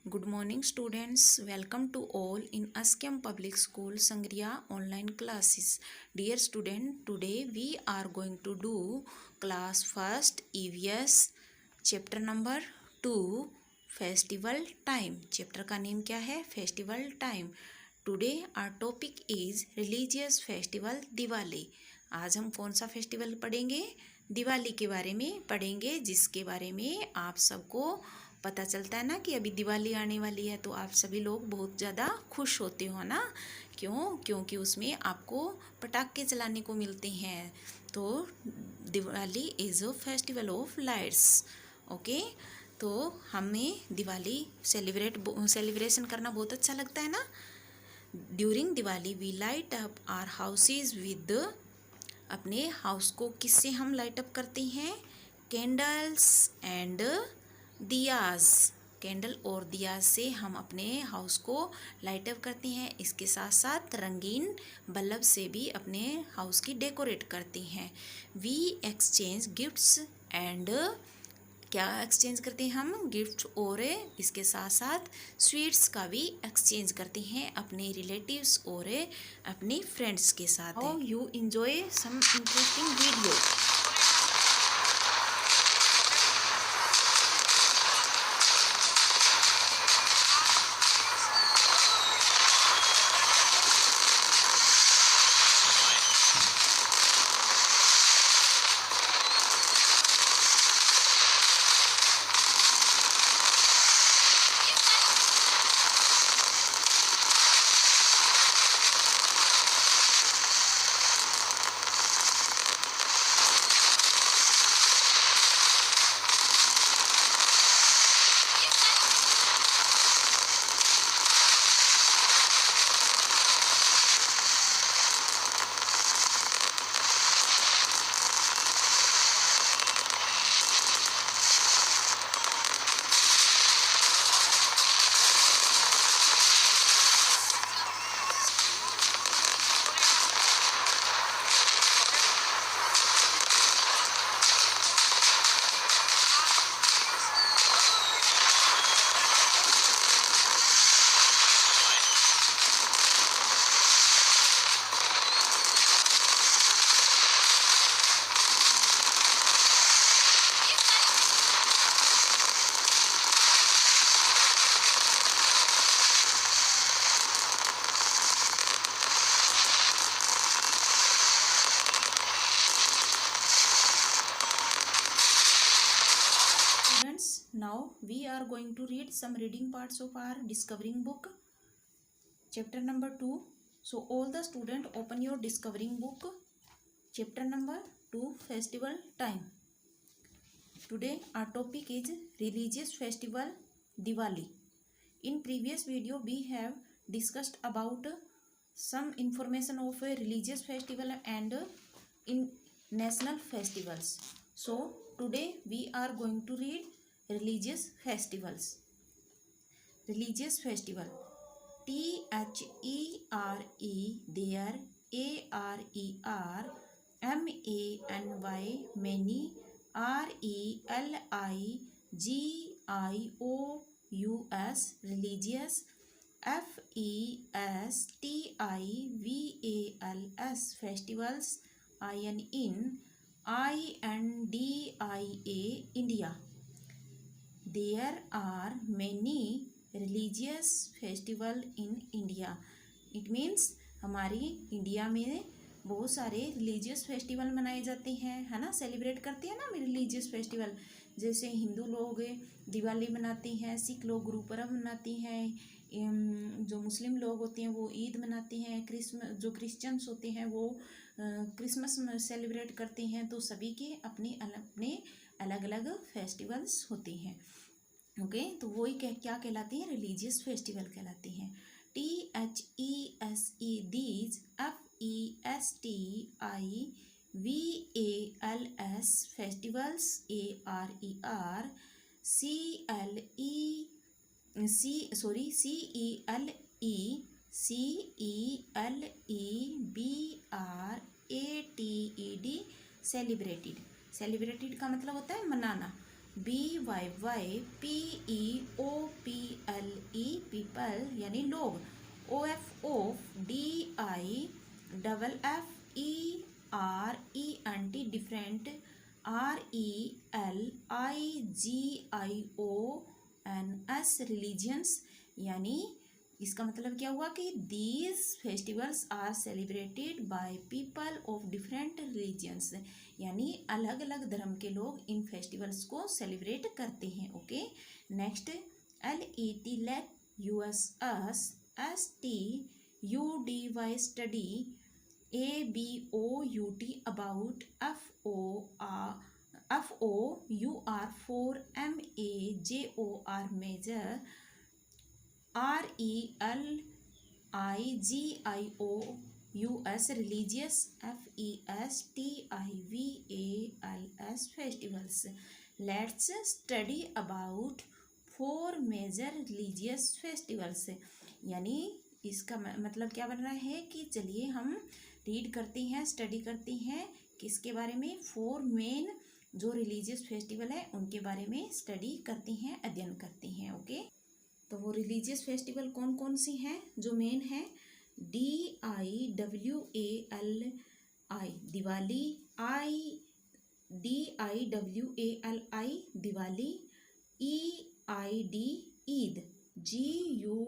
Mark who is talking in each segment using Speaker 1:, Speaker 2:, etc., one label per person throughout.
Speaker 1: Good morning students, welcome to all in Askem Public School Sangria online classes. Dear student, today we are going to do class first EVS chapter number 2 festival time. Chapter का name क्या है? Festival time. Today our topic is religious festival Diwali. आज हम कौन सा festival पढ़ेंगे? दिवाली के बारे में पढ़ेंगे, जिसके बारे में आप सबको पता चलता है ना कि अभी दिवाली आने वाली है, तो आप सभी लोग बहुत ज़्यादा खुश होते हो ना। क्योंकि उसमें आपको पटाखे चलाने को मिलते हैं। तो Diwali is a festival of lights. Okay, तो हमें दिवाली सेलिब्रेशन करना बहुत अच्छा लगता है ना। During Diwali we light up our houses with, अपने हाउस को किससे हम लाइट अप करते हैं? Candles and Diya's. कैंडल और दियाज से हम अपने हाउस को लाइट अप करते हैं। इसके साथ साथ रंगीन बल्ब से भी अपने हाउस की डेकोरेट करते हैं। वी एक्सचेंज गिफ्ट्स एंड, क्या एक्सचेंज करते हैं हम? गिफ्ट, और इसके साथ साथ स्वीट्स का भी एक्सचेंज करते हैं अपने रिलेटिव्स और अपने फ्रेंड्स के साथ। How you enjoy some interesting video. Now we are going to read some reading parts of our discovering book, chapter number 2. So all the student open your discovering book, chapter number 2 festival time. Today our topic is religious festival Diwali. In previous video we have discussed about some information of a religious festival and in national festivals. So today we are going to read religious festivals. Religious festival, THERE, there, ARER, MANY, many, RELIGIOUS, religious, FESTIVALS, festivals, INDIA, India. There are many religious festival in India. It means हमारी India में बहुत सारे religious festival मनाए जाते हैं, है ना। Celebrate करते हैं ना रिलीजियस फेस्टिवल। जैसे हिंदू लोग दिवाली मनाती हैं, सिख लोग गुरु पर्व मनाती हैं, जो मुस्लिम लोग होते हैं वो ईद मनाते हैं, जो क्रिश्चियंस होते हैं वो क्रिसमस सेलिब्रेट करते हैं। तो सभी के अपने अलग अलग फेस्टिवल्स होते हैं। ओके, तो वही क्या कहलाते हैं? रिलीजियस फेस्टिवल कहलाते हैं। THESE, these, FESTIVALS, festivals, ARER, CELEBRATED, celebrated का मतलब होता है मनाना। BYYPEOPLE, पीपल यानी लोग, O F of, D I double F E R E N T different, R E L I G I O N S religions, यानी इसका मतलब क्या हुआ कि these festivals are celebrated by people of different religions, यानी अलग अलग धर्म के लोग इन फेस्टिवल्स को सेलिब्रेट करते हैं। Okay, next LET let, USS ST UDY study, ABOUT about, FOUR four, MAJOR major, RELIGIOUS religious, FESTIVALS festivals. Let's study about 4 major religious festivals, यानी इसका मतलब क्या बन रहा है कि चलिए हम रीड करते हैं, स्टडी करते हैं किसके बारे में, 4 मेन जो रिलीजियस फेस्टिवल है उनके बारे में स्टडी करते हैं, अध्ययन करते हैं। ओके, तो वो रिलीजियस फेस्टिवल कौन कौन सी हैं जो मेन है, DIWALI Diwali, DIWALI Diwali, EID Eid, GURUPARVA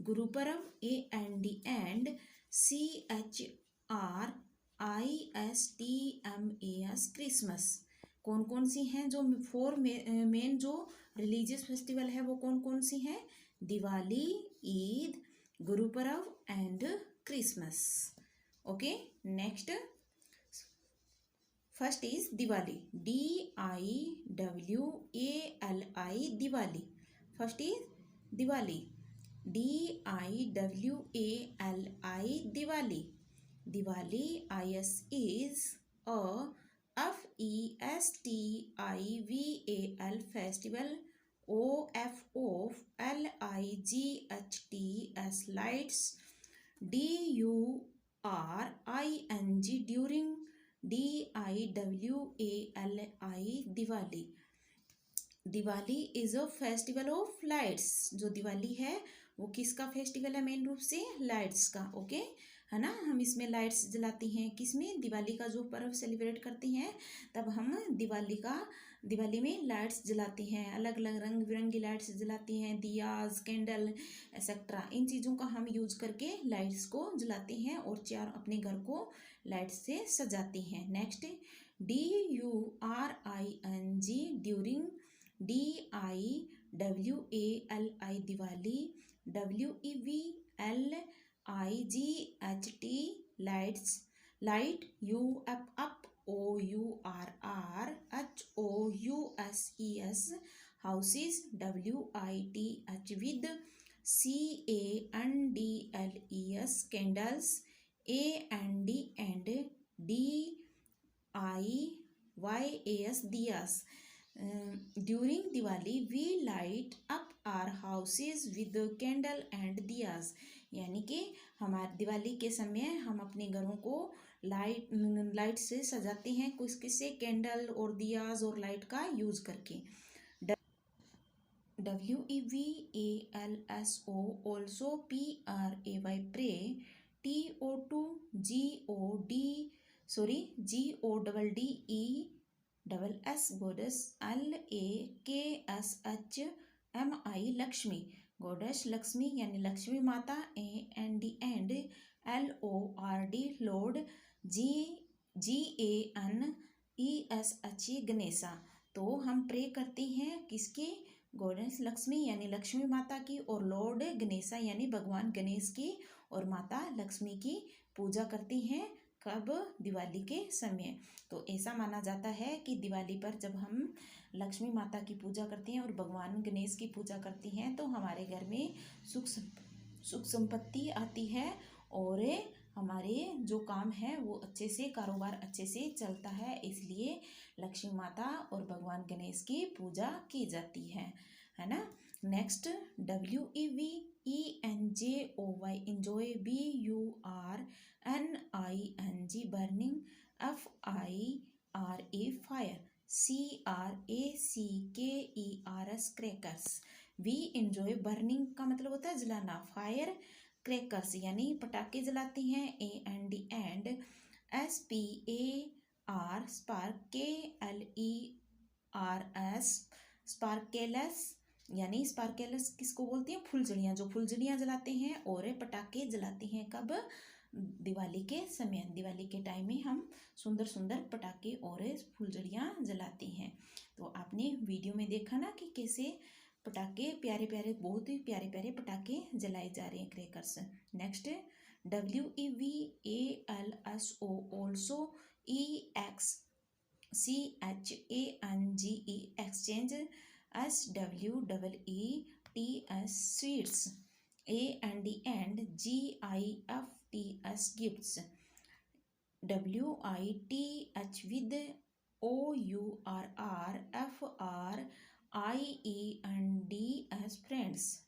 Speaker 1: Gurpurab, and CHRISTMAS Christmas. कौन कौन सी हैं जो 4 मेन जो रिलीजियस फेस्टिवल है वो कौन कौन सी हैं, Diwali, Eid, Gurpurab and Christmas. Okay, next first is Diwali, DIWALI Diwali. First is Diwali, DIWALI Diwali. Diwali IS is a FESTIVAL festival, OFOFLIGHTS lights, DURING during, DIWALI Diwali. Diwali is a festival of lights, जो दिवाली है वो किसका फेस्टिवल है, मेन रूप से लाइट्स का। ओके, है ना, हम इसमें लाइट्स जलाती हैं, किसमें, दिवाली का जो पर्व सेलिब्रेट करते हैं तब हम दिवाली में लाइट्स जलाते हैं, अलग अलग रंग बिरंगी लाइट्स जलाती हैं, दियाज, कैंडल एक्सेट्रा, इन चीज़ों का हम यूज करके लाइट्स को जलाते हैं और अपने घर को लाइट्स से सजाते हैं। Next DURING during, DIWALI Diwali, WEVLIGHT lights, light, UFOURRHOUSES houses, WITH with, CANDLES candles, and DIYAS diyas. During Diwali we light up our houses with candle and diyas, यानी कि हमारे दिवाली के समय हम अपने घरों को लाइट से सजाते हैं, कुछ किससे, कैंडल और दियाज और लाइट का यूज करके। WEVALSO also PRAY pray, GODDESS goddess, LAKSHMI Lakshmi, गोडेश Lakshmi यानी लक्ष्मी माता, and LORD Lord, GANESH Ganesha. तो हम प्रे करते हैं किसके, गॉडेस लक्ष्मी यानी लक्ष्मी माता की, और लॉर्ड गणेशा यानी भगवान गणेश की और माता लक्ष्मी की पूजा करती हैं, कब, दिवाली के समय। तो ऐसा माना जाता है कि दिवाली पर जब हम लक्ष्मी माता की पूजा करते हैं और भगवान गणेश की पूजा करती हैं तो हमारे घर में सुख संपत्ति आती है और हमारे जो काम है वो अच्छे से, कारोबार अच्छे से चलता है, इसलिए लक्ष्मी माता और भगवान गणेश की पूजा की जाती है ना। Next WEVENJOY enjoy, BURNING, FIRE fire, CRACKERS crackers. We enjoy burning का मतलब होता है जलाना, फायर क्रैकर्स यानी पटाखे जलाते हैं, एंड SPAR स्पार्क KLERS स्पार्केलस यानी स्पार्केलस किसको बोलते हैं, फुलझड़ियाँ, जो फुलझड़ियाँ जलाते हैं और पटाखे जलाते हैं कब, दिवाली के समय, दिवाली के टाइम में हम सुंदर सुंदर पटाखे और फुलझड़ियाँ जलाते हैं। तो आपने वीडियो में देखा ना कि कैसे पटाखे प्यारे प्यारे, बहुत ही प्यारे प्यारे पटाखे जलाए जा रहे हैं, crackers. Next WEVALSO also, EXCHANGE exchange, SWEETS sweets, GIFTS gifts, WITH with OURRFRIENDS friends,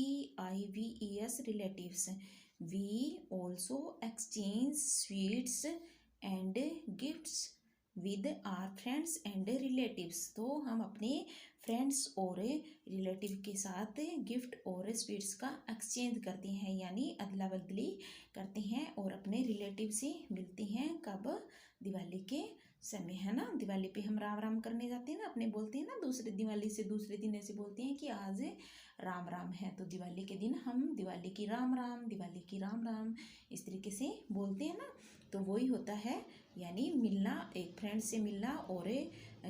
Speaker 1: RELATIVES relatives. We also exchange sweets and gifts with our friends and relatives. तो हम अपने फ्रेंड्स और रिलेटिव के साथ गिफ्ट और स्वीट्स का exchange करते हैं, यानी अदला बदली करते हैं और अपने रिलेटिव से मिलते हैं कब, दिवाली के समय, है ना। दिवाली पे हम राम राम करने जाते हैं ना, अपने बोलते हैं ना, दूसरे दिवाली से दूसरे दिन ऐसे बोलते हैं कि आज राम राम है, तो दिवाली के दिन हम दिवाली की राम राम, दिवाली की राम राम इस तरीके से बोलते हैं ना। तो वही होता है, यानी मिलना, एक फ्रेंड से मिलना और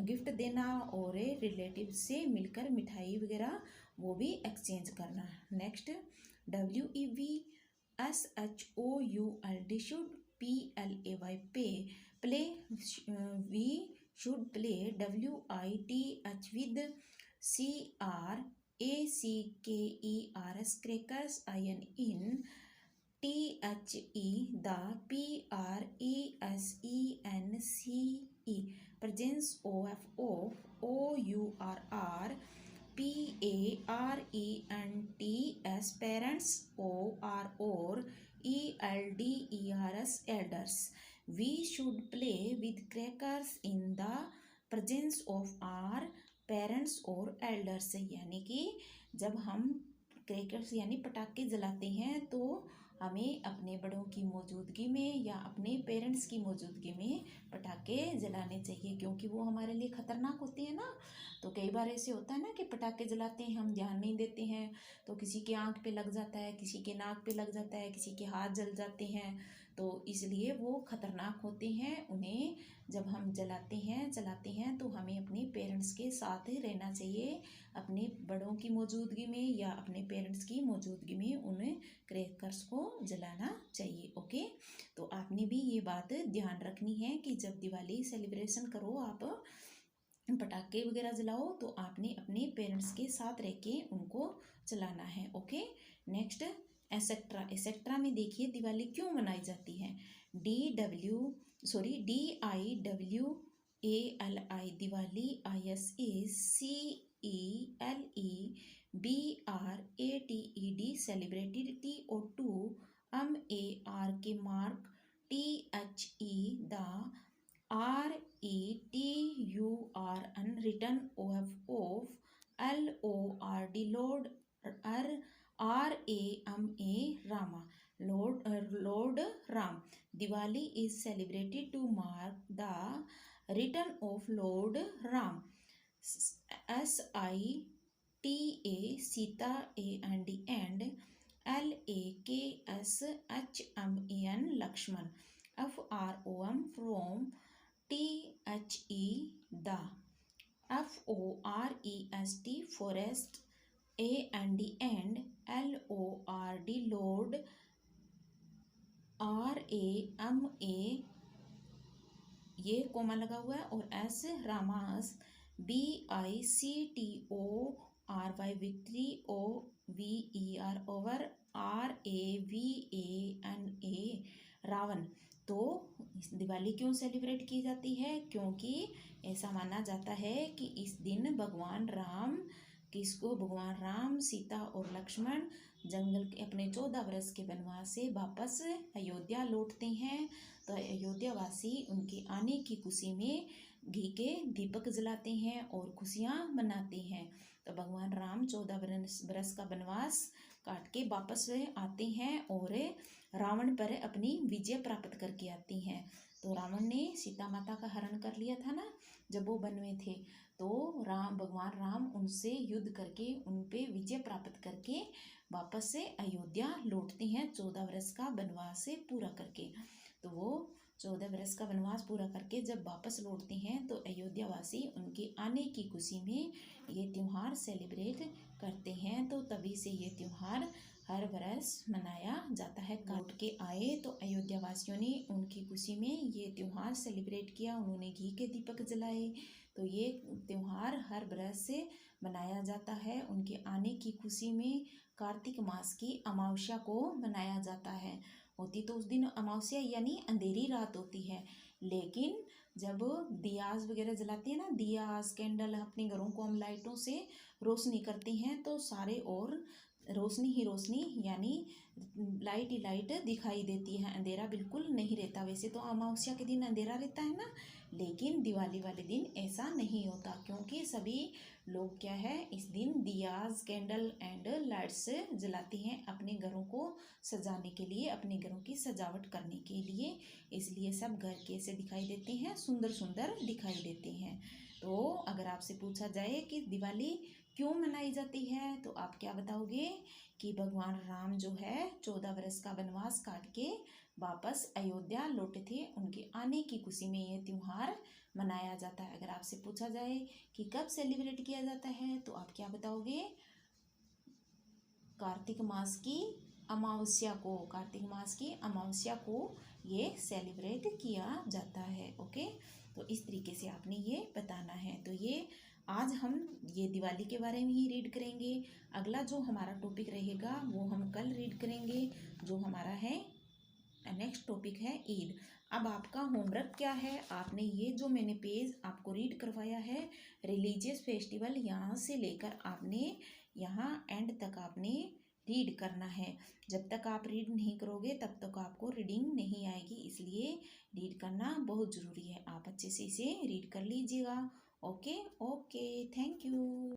Speaker 1: गिफ्ट देना और रिलेटिव से मिलकर मिठाई वगैरह वो भी एक्सचेंज करना। Next WEVSHOULD should, PLAY play, play, we should play, WITH with CRACKERS crackers, IN THE the, PRESENCE presence, OF OURR PARENTS parents, OR ELDERS elders. We should play with crackers in the presence of our parents और elders, यानी कि जब हम crackers यानी पटाखे जलाते हैं तो हमें अपने बड़ों की मौजूदगी में या अपने पेरेंट्स की मौजूदगी में पटाखे जलाने चाहिए, क्योंकि वो हमारे लिए ख़तरनाक होते हैं ना। तो कई बार ऐसे होता है ना कि पटाखे जलाते हैं, हम ध्यान नहीं देते हैं, तो किसी के आँख पे लग जाता है, किसी के नाक पे लग जाता है, किसी के हाथ जल जाते हैं, तो इसलिए वो ख़तरनाक होते हैं। उन्हें जब हम चलाते हैं तो हमें अपने पेरेंट्स के साथ ही रहना चाहिए, अपने बड़ों की मौजूदगी में या अपने पेरेंट्स की मौजूदगी में उन्हें क्रैकर्स को जलाना चाहिए। ओके, तो आपने भी ये बात ध्यान रखनी है कि जब दिवाली सेलिब्रेशन करो, आप पटाखे वगैरह जलाओ, तो आपने अपने पेरेंट्स के साथ रह के उनको चलाना है। ओके, नेक्स्ट एसेट्रा में देखिए दिवाली क्यों मनाई जाती है। DIWALI Diwali, CELEBRATED celebrated, TO2 के mark, THE the, RETURN return, OF LORD Lord, RAMA Rama, Lord Ram. Diwali is celebrated to mark the return of Lord Ram. SITA Sita, and LAKSHMAN Lakshman, FROM from, THE the, FOREST forest, and LORD lord, RAMA ये comma लगा हुआ है, और S Rama's, VICTORY victory, OVER over, RAVANA Ravana. तो दिवाली क्यों celebrate की जाती है, क्योंकि ऐसा माना जाता है कि इस दिन भगवान राम, सीता और लक्ष्मण जंगल के अपने 14 वर्ष के वनवास से वापस अयोध्या लौटते हैं। तो अयोध्या वासी उनके आने की खुशी में घी के दीपक जलाते हैं और खुशियाँ मनाते हैं। तो भगवान राम 14 वर्ष का वनवास काट के वापस आते हैं और रावण पर अपनी विजय प्राप्त करके आती हैं। तो रावण ने सीता माता का हरण कर लिया था ना जब वो वन में थे। तो भगवान राम उनसे युद्ध करके उन पे विजय प्राप्त करके वापस से अयोध्या लौटते हैं 14 वर्ष का वनवास से पूरा करके। तो वो 14 वर्ष का वनवास पूरा करके जब वापस लौटते हैं तो अयोध्या वासी उनके आने की खुशी में ये त्यौहार सेलिब्रेट करते हैं। तो तभी से ये त्यौहार हर वर्ष मनाया जाता है। लौट के आए तो अयोध्या वासियों ने उनकी खुशी में ये त्यौहार सेलिब्रेट किया, उन्होंने घी के दीपक जलाए। तो ये त्यौहार हर वर्ष से मनाया जाता है उनके आने की खुशी में। कार्तिक मास की अमावस्या को मनाया जाता है। होती तो उस दिन अमावस्या यानी अंधेरी रात होती है, लेकिन जब दियाज वगैरह जलाते हैं ना, दियाज कैंडल, अपने घरों को हम लाइटों से रोशनी करते हैं तो सारे और रोशनी ही रोशनी यानी लाइट ही लाइट दिखाई देती है, अंधेरा बिल्कुल नहीं रहता। वैसे तो अमावस्या के दिन अंधेरा रहता है ना, लेकिन दिवाली वाले दिन ऐसा नहीं होता क्योंकि सभी लोग क्या है इस दिन दियाज कैंडल एंड लाइट्स जलाते हैं अपने घरों को सजाने के लिए, अपने घरों की सजावट करने के लिए। इसलिए सब घर कैसे दिखाई देते हैं, सुंदर सुंदर दिखाई देते हैं। तो अगर आपसे पूछा जाए कि दिवाली क्यों मनाई जाती है तो आप क्या बताओगे कि भगवान राम जो है 14 वर्ष का वनवास काट के वापस अयोध्या लौटे थे, उनके आने की खुशी में यह त्यौहार मनाया जाता है। अगर आपसे पूछा जाए कि कब सेलिब्रेट किया जाता है तो आप क्या बताओगे? कार्तिक मास की अमावस्या को, कार्तिक मास की अमावस्या को ये सेलिब्रेट किया जाता है। ओके, तो इस तरीके से आपने ये बताना है। तो ये आज हम ये दिवाली के बारे में ही रीड करेंगे। अगला जो हमारा टॉपिक रहेगा वो हम कल रीड करेंगे, जो हमारा है नेक्स्ट टॉपिक है ईद। अब आपका होमवर्क क्या है, आपने ये जो मैंने पेज आपको रीड करवाया है रिलीजियस फेस्टिवल, यहाँ से लेकर आपने यहाँ एंड तक आपने रीड करना है। जब तक आप रीड नहीं करोगे तब तक आपको रीडिंग नहीं आएगी, इसलिए रीड करना बहुत ज़रूरी है। आप अच्छे से इसे रीड कर लीजिएगा। Okay okay, thank you.